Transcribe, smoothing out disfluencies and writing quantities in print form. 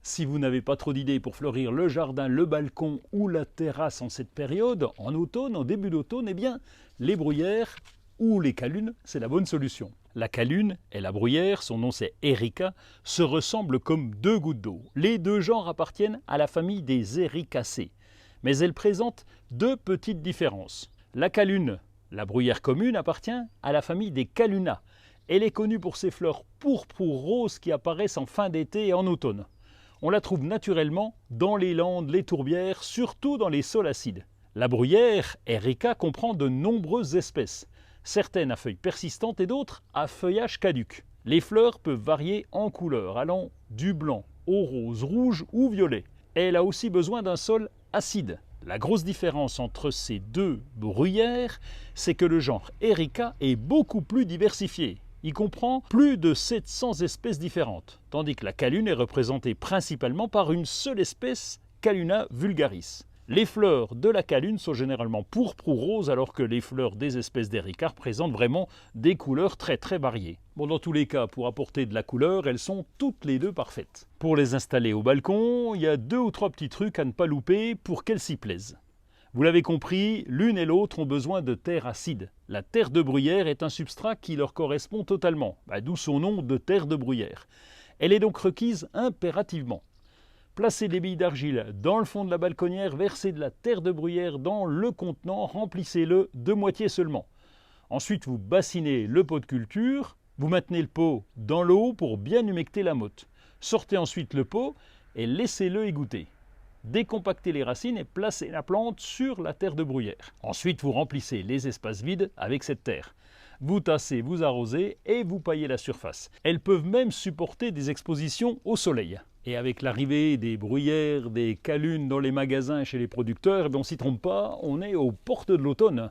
Si vous n'avez pas trop d'idées pour fleurir le jardin, le balcon ou la terrasse en cette période, en automne, en début d'automne, eh bien, les bruyères ou les calunes, c'est la bonne solution. La calune et la bruyère, son nom c'est Erica, se ressemblent comme deux gouttes d'eau. Les deux genres appartiennent à la famille des Ericacées, mais elles présentent deux petites différences. La calune, la bruyère commune, appartient à la famille des Calunas. Elle est connue pour ses fleurs pourpres ou roses qui apparaissent en fin d'été et en automne. On la trouve naturellement dans les landes, les tourbières, surtout dans les sols acides. La bruyère, Erica, comprend de nombreuses espèces, certaines à feuilles persistantes et d'autres à feuillage caduc. Les fleurs peuvent varier en couleur, allant du blanc au rose, rouge ou violet. Elle a aussi besoin d'un sol acide. La grosse différence entre ces deux bruyères, c'est que le genre Erica est beaucoup plus diversifié. Il comprend plus de 700 espèces différentes, tandis que la calune est représentée principalement par une seule espèce, Caluna vulgaris. Les fleurs de la calune sont généralement pourpres ou roses, alors que les fleurs des espèces d'Erica présentent vraiment des couleurs très variées. Bon, dans tous les cas, pour apporter de la couleur, elles sont toutes les deux parfaites. Pour les installer au balcon, il y a 2 ou 3 petits trucs à ne pas louper pour qu'elles s'y plaisent. Vous l'avez compris, l'une et l'autre ont besoin de terre acide. La terre de bruyère est un substrat qui leur correspond totalement, d'où son nom de terre de bruyère. Elle est donc requise impérativement. Placez des billes d'argile dans le fond de la balconnière, versez de la terre de bruyère dans le contenant, remplissez-le de moitié seulement. Ensuite, vous bassinez le pot de culture, vous maintenez le pot dans l'eau pour bien humecter la motte. Sortez ensuite le pot et laissez-le égoutter. Décompactez les racines et placez la plante sur la terre de bruyère. Ensuite, vous remplissez les espaces vides avec cette terre. Vous tassez, vous arrosez et vous paillez la surface. Elles peuvent même supporter des expositions au soleil. Et avec l'arrivée des bruyères, des calunes dans les magasins et chez les producteurs, on ne s'y trompe pas, on est aux portes de l'automne.